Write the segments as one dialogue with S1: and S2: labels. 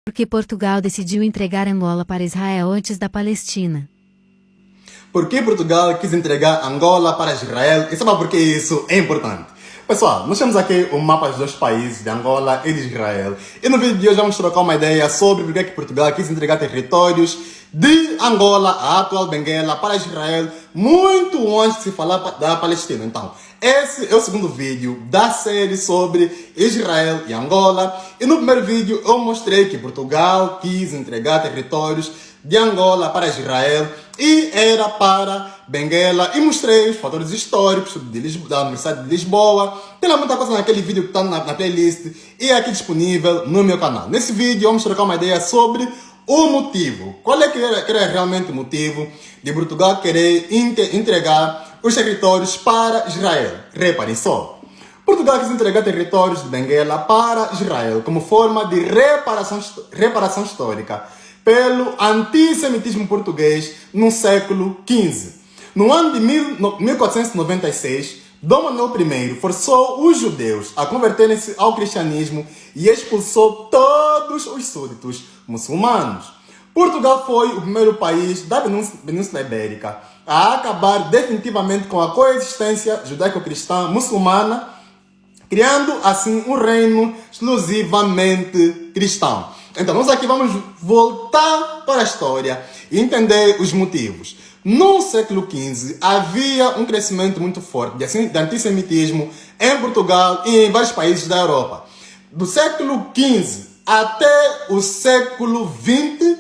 S1: Porque Portugal decidiu entregar Angola para Israel antes da Palestina.
S2: Por que Portugal quis entregar Angola para Israel? E sabe por que isso é importante? Pessoal, nós temos aqui o mapa dos dois países, de Angola e de Israel. E no vídeo de hoje vamos trocar uma ideia sobre por que Portugal quis entregar territórios de Angola, a atual Benguela, para Israel, muito antes de se falar da Palestina. Então, esse é o segundo vídeo da série sobre Israel e Angola. E no primeiro vídeo eu mostrei que Portugal quis entregar territórios de Angola para Israel e era para Benguela, e mostrei os fatores históricos da Universidade de Lisboa. Tem lá muita coisa naquele vídeo que está na playlist e é aqui disponível no meu canal. Nesse vídeo vamos trocar uma ideia sobre o motivo. Qual é que era realmente o motivo de Portugal querer entregar os territórios para Israel? Reparem só. Portugal quis entregar territórios de Benguela para Israel como forma de reparação histórica pelo antissemitismo português no século XV. No ano de 1496, Dom Manuel I forçou os judeus a converterem-se ao cristianismo e expulsou todos os súditos muçulmanos. Portugal foi o primeiro país da Península Ibérica a acabar definitivamente com a coexistência judaico-cristã muçulmana, criando assim um reino exclusivamente cristão. Então, nós aqui vamos voltar para a história e entender os motivos. No século XV, havia um crescimento muito forte de antissemitismo em Portugal e em vários países da Europa. Do século XV até o século XX,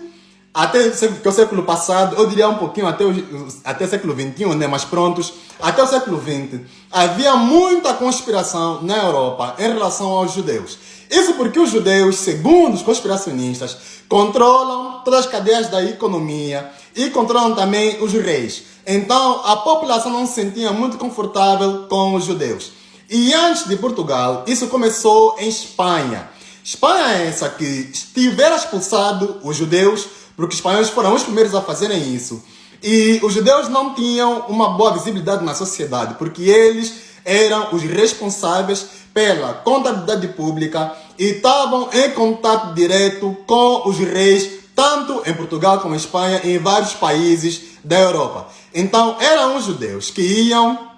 S2: até o século passado, eu diria um pouquinho até o século XXI, né? Mas prontos, até o século XX, havia muita conspiração na Europa em relação aos judeus. Isso porque os judeus, segundo os conspiracionistas, controlam todas as cadeias da economia e controlam também os reis. Então, a população não se sentia muito confortável com os judeus. E antes de Portugal, isso começou em Espanha. Espanha é essa que tiveram expulsado os judeus, porque os espanhóis foram os primeiros a fazerem isso. E os judeus não tinham uma boa visibilidade na sociedade, porque eles eram os responsáveis pela contabilidade pública e estavam em contato direto com os reis, tanto em Portugal como em Espanha e em vários países da Europa. Então, eram os judeus que iam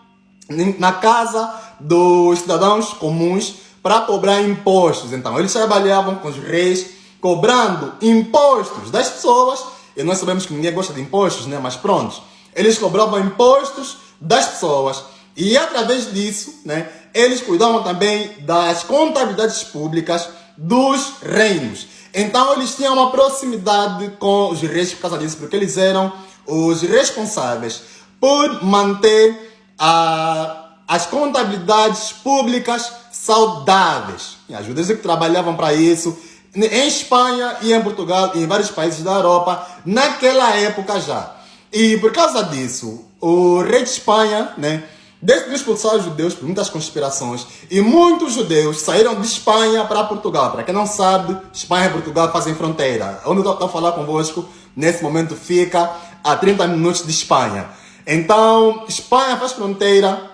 S2: na casa dos cidadãos comuns para cobrar impostos. Então, eles trabalhavam com os reis, cobrando impostos das pessoas, e nós sabemos que ninguém gosta de impostos, né? Mas pronto, eles cobravam impostos das pessoas, e através disso, né, eles cuidavam também das contabilidades públicas dos reinos. Então eles tinham uma proximidade com os reis por causa disso, porque eles eram os responsáveis por manter as contabilidades públicas saudáveis. E as judeus que trabalhavam para isso em Espanha e em Portugal e em vários países da Europa naquela época já. E por causa disso, o rei de Espanha, né, decidiu expulsar os judeus por muitas conspirações, e muitos judeus saíram de Espanha para Portugal. Para quem não sabe, Espanha e Portugal fazem fronteira. Onde eu estou a falar convosco, nesse momento, fica a 30 minutos de Espanha. Então, Espanha faz fronteira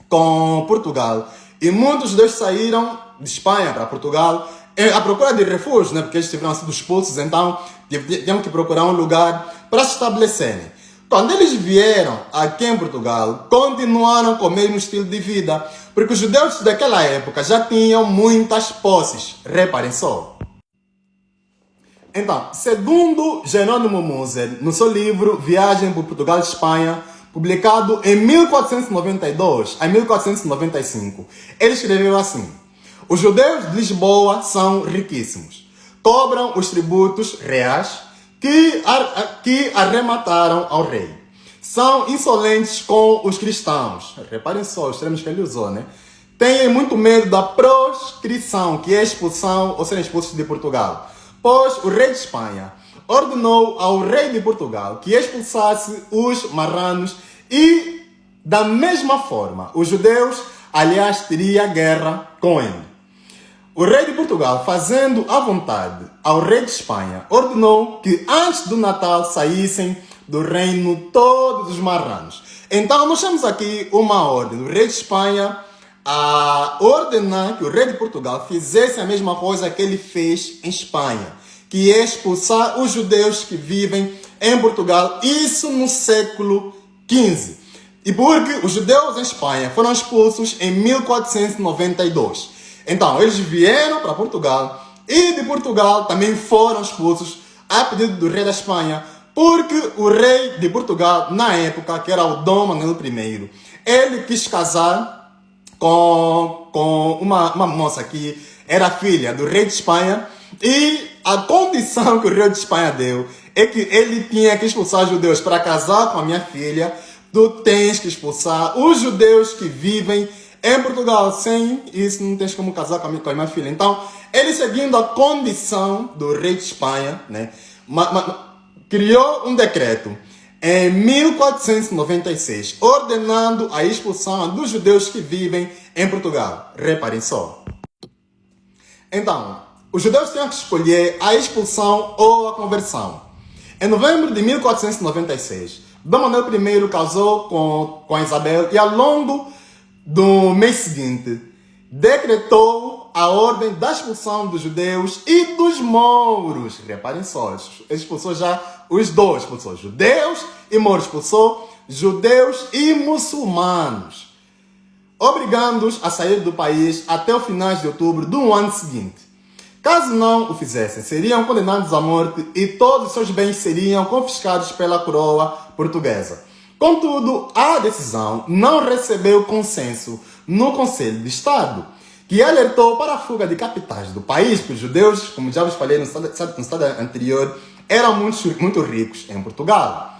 S2: com Portugal. E muitos judeus saíram de Espanha para Portugal à procura de refúgio, né? Porque eles tiveram sido expulsos, então tinham que procurar um lugar para se estabelecerem. Quando eles vieram aqui em Portugal, continuaram com o mesmo estilo de vida, porque os judeus daquela época já tinham muitas posses. Reparem só. Então, segundo Jerônimo Moser, no seu livro Viagem por Portugal e Espanha, publicado em 1492 a 1495, ele escreveu assim: os judeus de Lisboa são riquíssimos, cobram os tributos reais que arremataram ao rei. São insolentes com os cristãos. Reparem só os termos que ele usou, né? Têm muito medo da proscrição, que é a expulsão ou serem expulsos de Portugal. Pois o rei de Espanha ordenou ao rei de Portugal que expulsasse os marranos e, da mesma forma, os judeus, aliás, teriam guerra com ele. O rei de Portugal, fazendo à vontade ao rei de Espanha, ordenou que antes do Natal saíssem do reino todos os marranos. Então nós temos aqui uma ordem do rei de Espanha a ordenar que o rei de Portugal fizesse a mesma coisa que ele fez em Espanha, que é expulsar os judeus que vivem em Portugal, isso no século XV. E porque os judeus em Espanha foram expulsos em 1492. Então, eles vieram para Portugal e de Portugal também foram expulsos a pedido do rei da Espanha, porque o rei de Portugal, na época, que era o Dom Manuel I, ele quis casar com uma moça que era filha do rei de Espanha, e a condição que o rei de Espanha deu é que ele tinha que expulsar os judeus. Para casar com a minha filha, tu tens que expulsar os judeus que vivem em Portugal. Sem isso, não tens como casar com a minha filha. Então, ele, seguindo a condição do rei de Espanha, né, criou um decreto em 1496, ordenando a expulsão dos judeus que vivem em Portugal. Reparem só. Então, os judeus tinham que escolher a expulsão ou a conversão. Em novembro de 1496, Dom Manuel I casou com Isabel e, ao longo do mês seguinte, decretou a ordem da expulsão dos judeus e dos mouros. Reparem só, expulsou já os dois, expulsou judeus e mouros, expulsou judeus e muçulmanos, obrigando-os a sair do país até o final de outubro do ano seguinte. Caso não o fizessem, seriam condenados à morte e todos os seus bens seriam confiscados pela coroa portuguesa. Contudo, a decisão não recebeu consenso no Conselho de Estado, que alertou para a fuga de capitais do país, porque os judeus, como já vos falei no estado anterior, eram muito ricos em Portugal.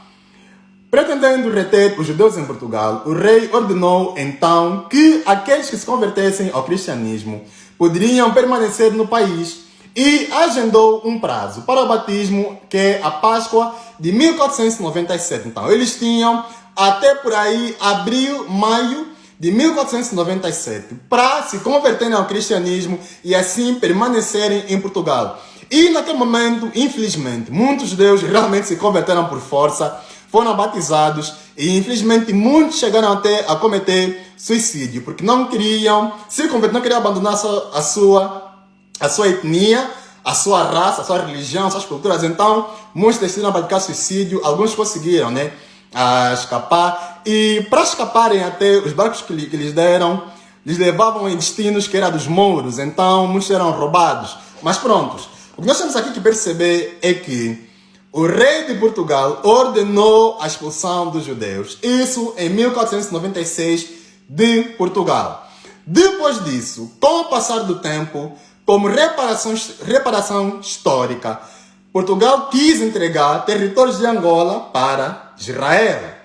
S2: Pretendendo reter os judeus em Portugal, o rei ordenou então que aqueles que se convertessem ao cristianismo poderiam permanecer no país e agendou um prazo para o batismo, que é a Páscoa de 1497. Então, eles tinham até por aí abril, maio de 1497 para se converterem ao cristianismo e assim permanecerem em Portugal. E naquele momento, infelizmente, muitos judeus realmente se converteram por força, foram batizados e infelizmente muitos chegaram até a cometer suicídio, porque não queriam se converter, não queriam abandonar a sua etnia, a sua raça, a sua religião, as suas culturas. Então, muitos decidiram praticar suicídio, alguns conseguiram, né, a escapar, e para escaparem até os barcos que lhes deram, lhes levavam em destinos que eram dos mouros, então muitos eram roubados. Mas prontos, o que nós temos aqui que perceber é que o rei de Portugal ordenou a expulsão dos judeus, isso em 1496 de Portugal. Depois disso, com o passar do tempo, como reparação histórica, Portugal quis entregar territórios de Angola para Israel.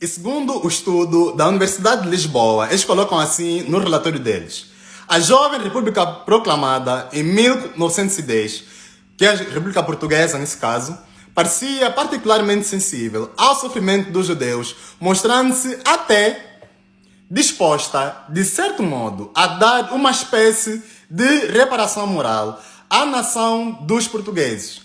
S2: E segundo o estudo da Universidade de Lisboa, eles colocam assim no relatório deles: a jovem República proclamada em 1910, que é a República Portuguesa nesse caso, parecia particularmente sensível ao sofrimento dos judeus, mostrando-se até disposta, de certo modo, a dar uma espécie de reparação moral à nação dos portugueses.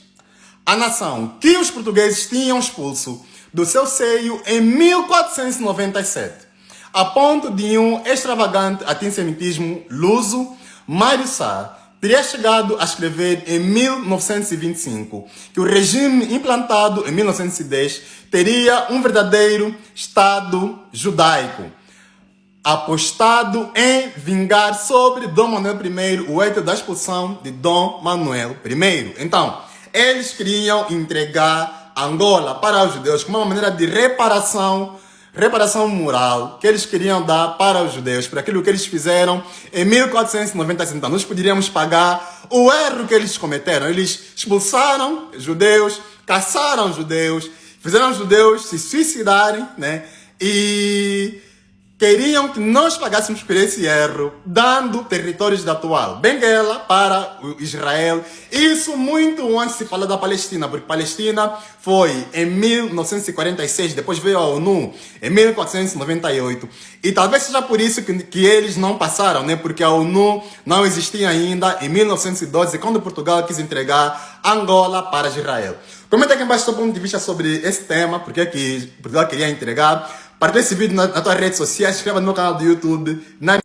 S2: A nação que os portugueses tinham expulso do seu seio em 1497, a ponto de um extravagante antissemitismo luso, Mário Sá teria chegado a escrever em 1925 que o regime implantado em 1910 teria um verdadeiro Estado judaico, apostado em vingar sobre Dom Manuel I o ato da expulsão de Dom Manuel I. Então, eles queriam entregar Angola para os judeus como uma maneira de reparação moral que eles queriam dar para os judeus, por aquilo que eles fizeram em 1497. Então, nós poderíamos pagar o erro que eles cometeram. Eles expulsaram judeus, caçaram judeus, fizeram os judeus se suicidarem, né? E queriam que nós pagássemos por esse erro, dando territórios da atual Benguela para o Israel. Isso muito antes de se falar da Palestina, porque Palestina foi em 1946, depois veio a ONU em 1498. E talvez seja por isso que eles não passaram, né? Porque a ONU não existia ainda em 1912, quando Portugal quis entregar Angola para Israel. Comenta aqui embaixo o seu ponto de vista sobre esse tema, porque que Portugal queria entregar. Partilhe esse vídeo na tua rede social, se inscreva no meu canal do YouTube.